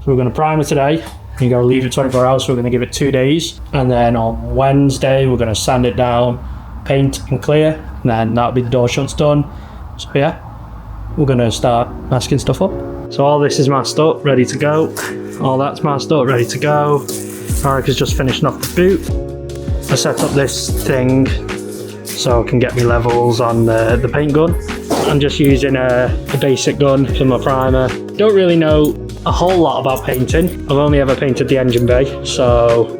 we're going to prime it today. You're going to leave it 24 hours, so we're going to give it 2 days. And then on Wednesday, we're going to sand it down, paint and clear, and then that'll be the door shuts done. So yeah, we're going to start masking stuff up. So all this is masked up, ready to go. All that's masked up, ready to go. Marek is just finishing off the boot. I set up this thing so I can get me levels on the paint gun. I'm just using a basic gun for my primer. Don't really know a whole lot about painting. I've only ever painted the engine bay, so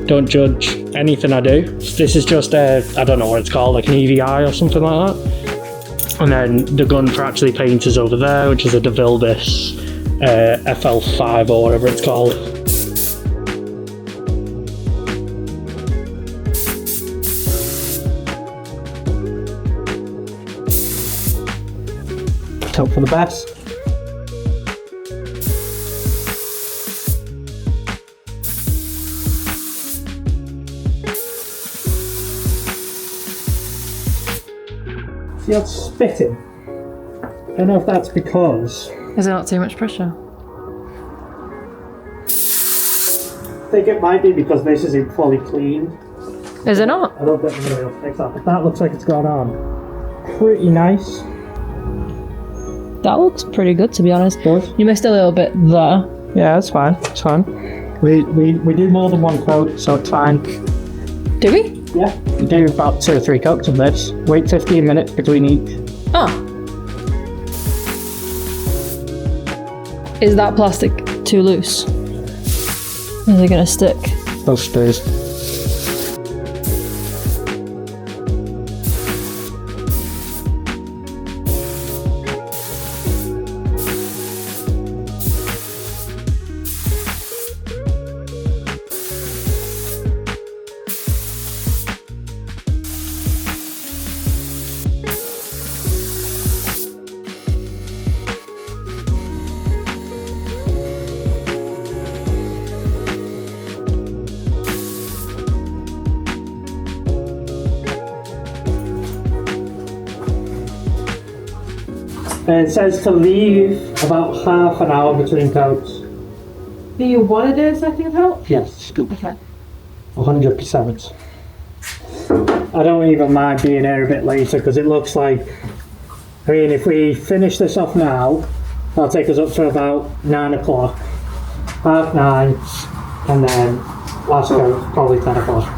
don't judge anything I do. This is just I don't know what it's called, like an EVI or something like that. And then the gun for actually paint is over there, which is a DeVilbiss Ep5 or whatever it's called. Hope for the best. See how it's spitting? I don't know if that's because... Is there not too much pressure? I think it might be because this isn't fully cleaned. Is it not? I don't think I'm going to be able to fix that, but that looks like it's gone on. Pretty nice. That looks pretty good, to be honest. Good. You missed a little bit there. Yeah, that's fine. It's fine. We do more than one coat, so it's fine. Do we? Yeah. We do about 2 or 3 coats of this. Wait 15 minutes between each. Oh. Is that plastic too loose? Is it gonna stick? Those stays. It says to leave about half an hour between coats. Do you want to do a second coat? Yes. Okay. 100%. I don't even mind being here a bit later because it looks like, I mean, if we finish this off now, that'll take us up to about 9 o'clock, 9:30, and then last coat probably 10 o'clock.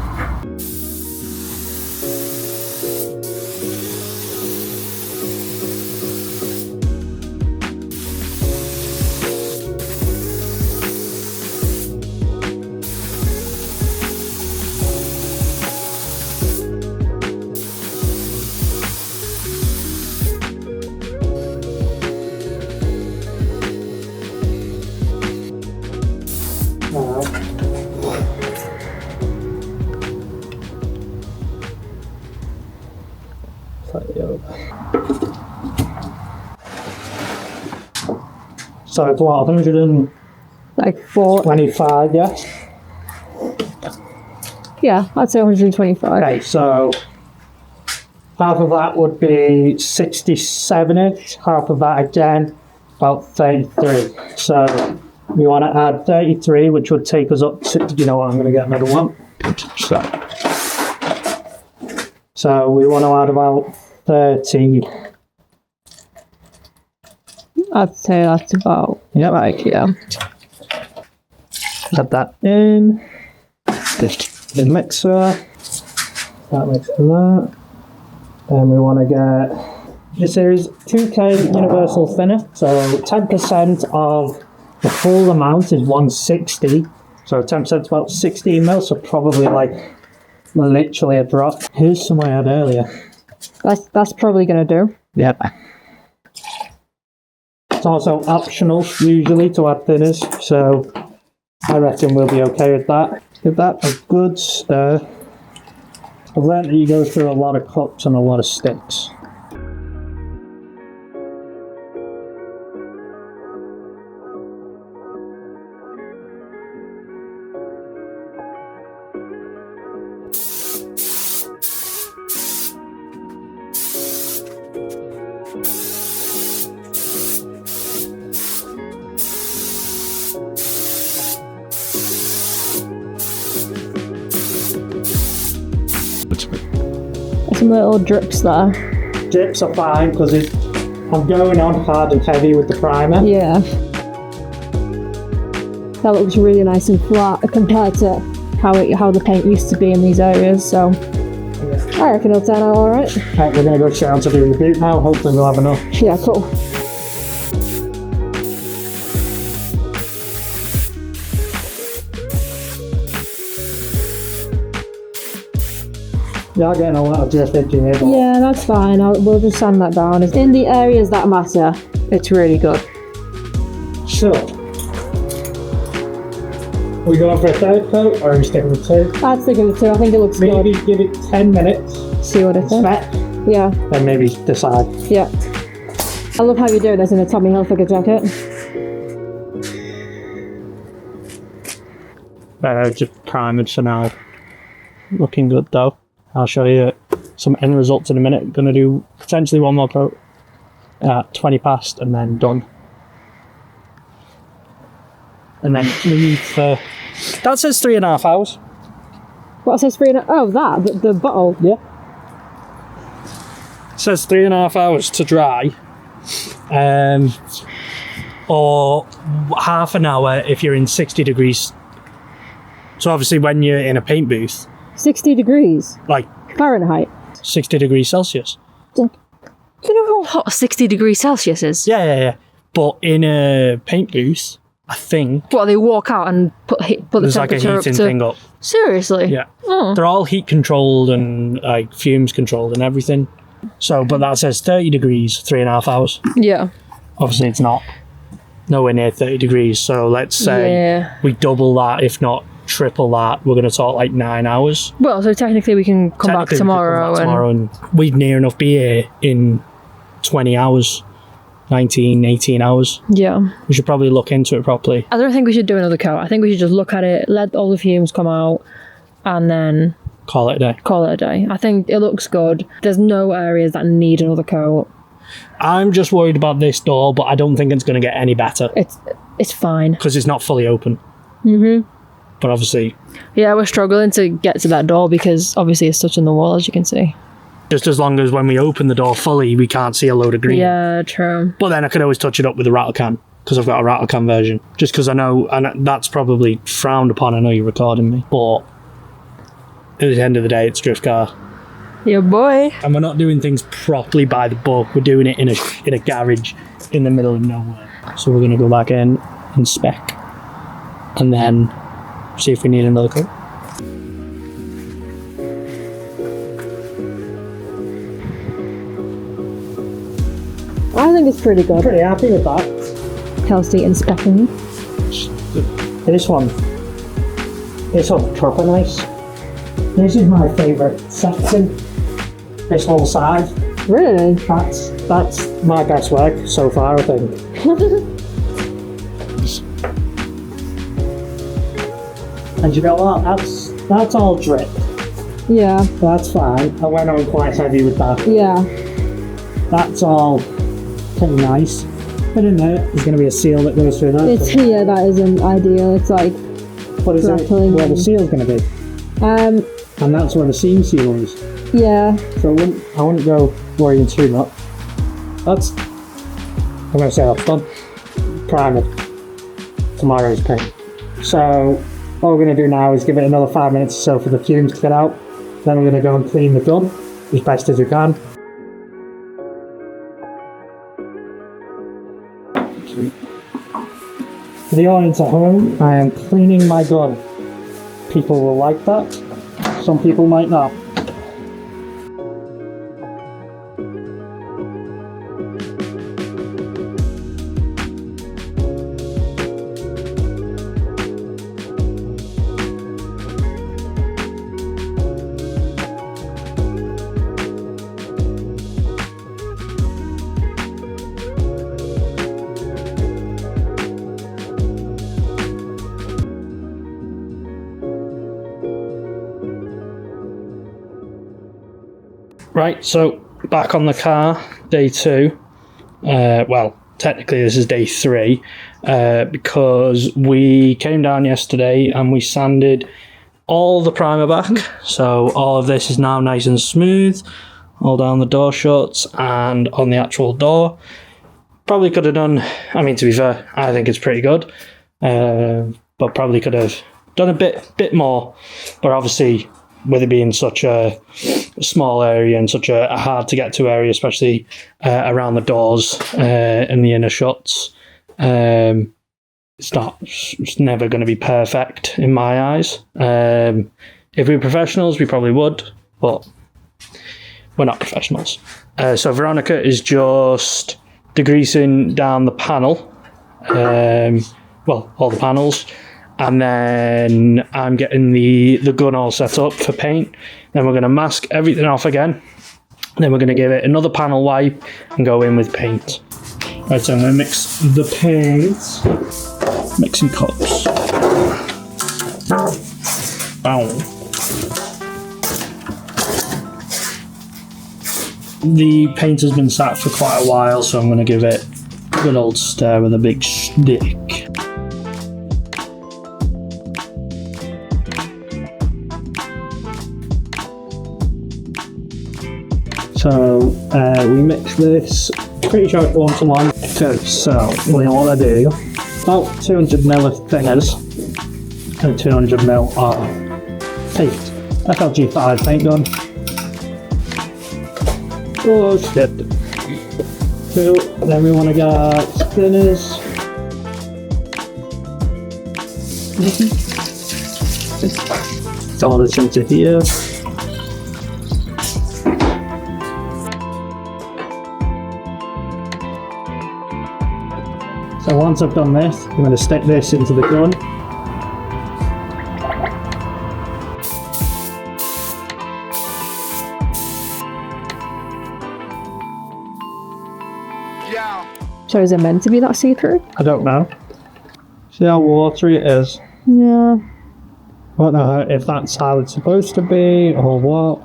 So it's what, 125, yeah? Yeah, I'd say 125. Okay, so half of that would be 67-ish, half of that again, about 33. So we want to add 33, which would take us up to, you know what, I'm going to get another one. So we want to add about 30. I'd say that's about right, yeah. Add that in. The mixer. That mixer that. Then we want to get... This is 2K universal thinner. So 10% of the full amount is 160. So 10% is about 16 mil. So probably like literally a drop. Here's some I had earlier. That's probably going to do. Yep. It's also optional usually to add thinners, so I reckon we'll be okay with that. Give that a good stir. I've learned that you go through a lot of cups and a lot of sticks. Some little drips there. Drips are fine because I'm going on hard and heavy with the primer. Yeah. That looks really nice and flat compared to how the paint used to be in these areas, so I reckon it'll turn out alright. Right, we're going to go straight on to doing the boot now. Hopefully we'll have enough. Yeah, cool. You're getting a lot of drift edging here. Yeah, that's fine. We'll just sand that down. In the areas that matter, it's really good. So, are we going for a third coat or are we sticking with 2? I'd stick with 2. I think it looks Maybe good. give it 10 minutes. See what it is. Spec. Yeah. Then maybe decide. Yeah. I love how you're doing this in a Tommy Hilfiger jacket. Just primed for now. Looking good though. I'll show you some end results in a minute. Gonna do potentially one more coat at 20 past and then done. And then leave for... That says 3.5 hours. What says 3 and oh, that? The bottle? Yeah. It says 3.5 hours to dry. Or half an hour if you're in 60 degrees. So obviously when you're in a paint booth, 60 degrees? like Fahrenheit? 60 degrees Celsius. Do you know how hot 60 degrees Celsius is? Yeah. But in a paint booth, I think What, they walk out and put the there's like a temperature up heating to... thing up. Seriously? Yeah. Oh. They're all heat controlled and like fumes controlled and everything. So, but that says 30 degrees, 3.5 hours. Yeah. Obviously it's not nowhere near 30 degrees. So let's say we double that, if not triple that. We're going to talk like 9 hours. Well, so technically we can come back tomorrow. And we'd near enough be here in 20 hours. 19, 18 hours. Yeah. We should probably look into it properly. I don't think we should do another coat. I think we should just look at it, let all the fumes come out, and then Call it a day. call it a day. I think it looks good. There's no areas that need another coat. I'm just worried about this door, but I don't think it's going to get any better. It's fine. Because it's not fully open. Mm-hmm. But obviously... Yeah, we're struggling to get to that door because obviously it's touching the wall, as you can see. Just as long as when we open the door fully, we can't see a load of green. Yeah, true. But then I could always touch it up with a rattle can, because I've got a rattle can version. Just because I know, and that's probably frowned upon, I know you're recording me, but at the end of the day, it's drift car. Yeah, boy. And we're not doing things properly by the book, we're doing it in a garage in the middle of nowhere. So we're going to go back in and spec, and then see if we need another coat. I think it's pretty good. Pretty happy with that. Kelsey inspecting. This one's proper nice. This is my favourite section. This whole side. Really? That's my best work so far, I think. And you know what? That's all drip. Yeah. That's fine. I went on quite heavy with that. Yeah. That's all pretty nice. But in there's going to be a seal that goes through that. Yeah, that isn't ideal. It's like what is it? Where the seal's going to be? And that's where the seam seal is. Yeah. So I wouldn't go worrying too much. I'm going to say that's done. Primer. Tomorrow's paint. So what we're going to do now is give it another 5 minutes or so for the fumes to get out. Then we're going to go and clean the gun as best as we can. For the audience at home, I am cleaning my gun. People will like that. Some people might not. Right, so back on the car, day 2. Well, technically this is day 3, because we came down yesterday and we sanded all the primer back. So all of this is now nice and smooth. all down the door shuts and on the actual door. Probably could have done, I mean, to be fair, I think it's pretty good, but probably could have done a bit more. But obviously, with it being such a small area and such a hard to get to area, especially around the doors and the inner shuts, it's never going to be perfect in my eyes. If we were professionals, we probably would, but we're not professionals. So Veronica is just degreasing down the panel, all the panels, and then I'm getting the gun all set up for paint. Then we're going to mask everything off again. Then we're going to give it another panel wipe and go in with paint. Right, so I'm going to mix the paint. Mixing cups. Bow. The paint has been sat for quite a while, so I'm going to give it a good old stir with a big stick. So we mix this, pretty sure it's 1-to-1. Okay, so we know what I do. About 200ml of thinners and 200ml of paint. FLG5 paint gun. Oh shit. So then we want to get thinners. All this into here. So once I've done this, I'm going to stick this into the gun. So is it meant to be that see-through? I don't know. See how watery it is? Yeah. I don't know if that's how it's supposed to be or what.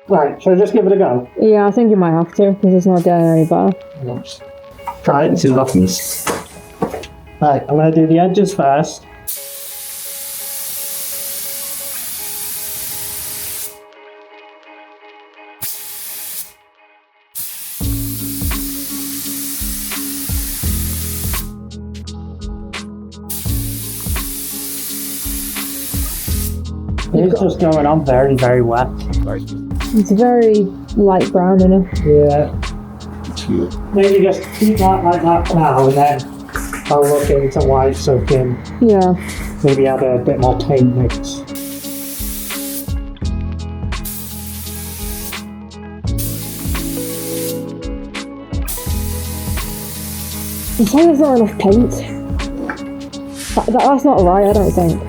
Right, should I just give it a go? Yeah, I think you might have to, because it's not getting any better. Try it and see what happens. Right, I'm going to do the edges first. It's just going on very, very wet. It's very light brown, isn't it? Yeah. Maybe just keep that like that now, and then I'll look into white so can maybe add a bit more paint mix. I'm saying there's not enough paint. That's not right, I don't think.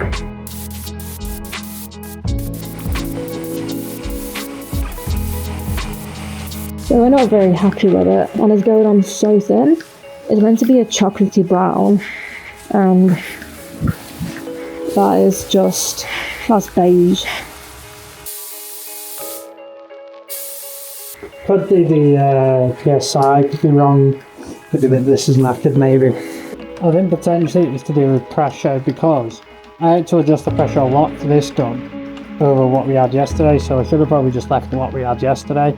So we're not very happy with it, and it's going on so thin. It's meant to be a chocolatey brown, and that's beige. Could be the PSI, could be wrong, could be that this is knackered maybe. I think potentially it was to do with pressure, because I had to adjust the pressure a lot for this gun over what we had yesterday, so I should have probably just left what we had yesterday.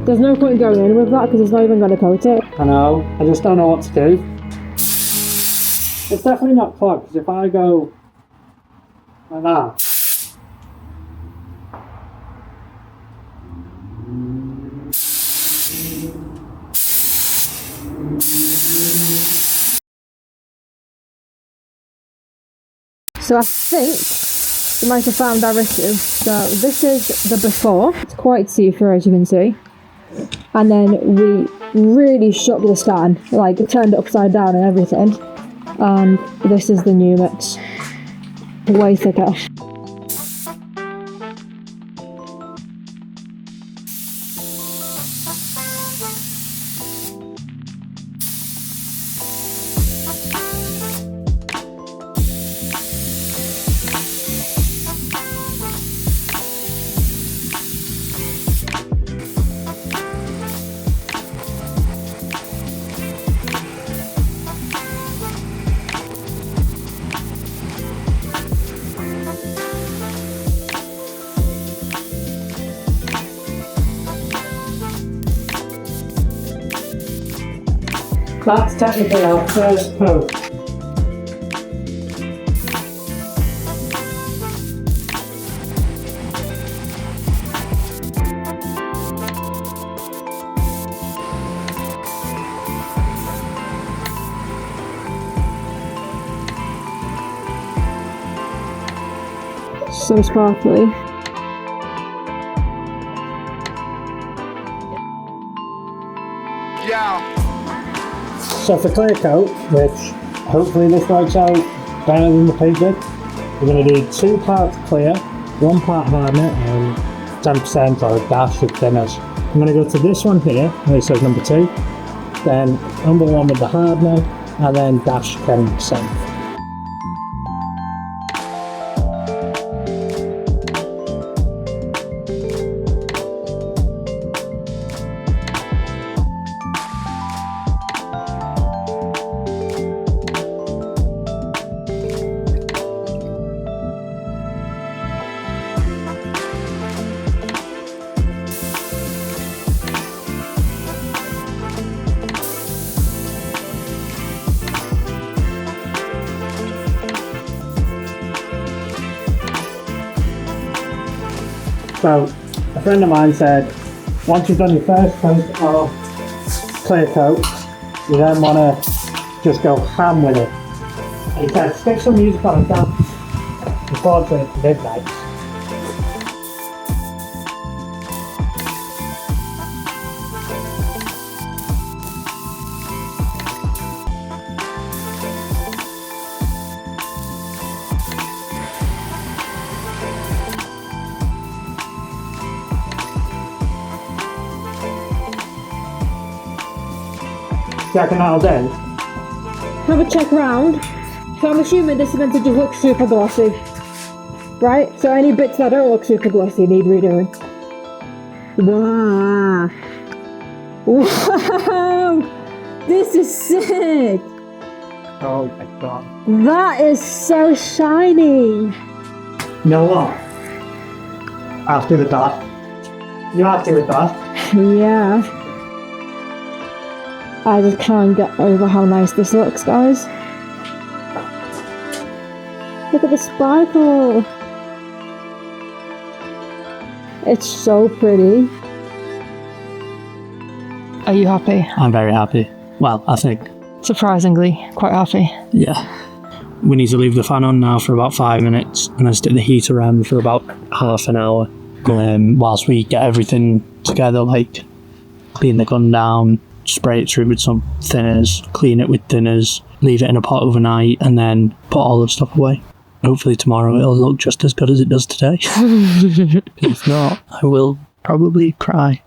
There's no point going in with that because it's not even going to coat it. I know, I just don't know what to do. It's definitely not clogged, because if I go like that, so I think we might have found our issue. So this is the before. It's quite see-through, as you can see. And then we really shook the stand, like turned it upside down and everything. And this is the new mix. Way thicker. That's technically our first coat. So sparkly. So for clear coat, which hopefully this works out better than the pig did, we're going to do 2 parts clear, 1 part hardener and 10% or a dash of thinners. I'm going to go to this one here, where it says number 2, then number 1 with the hardener, and then dash 10%. So, a friend of mine said, once you've done your first coat of clear coat, you then want to just go ham with it. And he said, stick some music on and dance. Unfortunately, it's midnight. Checking that'll do. Have a check round. So I'm assuming this is meant to just look super glossy. Right? So any bits that don't look super glossy need redoing. Wow. Wow! This is sick! Oh my god. That is so shiny! You know what? I'll do the dash. You have to do the dash. Yeah. I just can't get over how nice this looks, guys. Look at the sparkle! It's so pretty. Are you happy? I'm very happy. Well, I think. Surprisingly, quite happy. Yeah. We need to leave the fan on now for about 5 minutes and then stick the heater on for about half an hour. Whilst we get everything together, like clean the gun down, spray it through with some thinners, clean it with thinners, leave it in a pot overnight, and then put all the stuff away. Hopefully tomorrow it'll look just as good as it does today. If not, I will probably cry.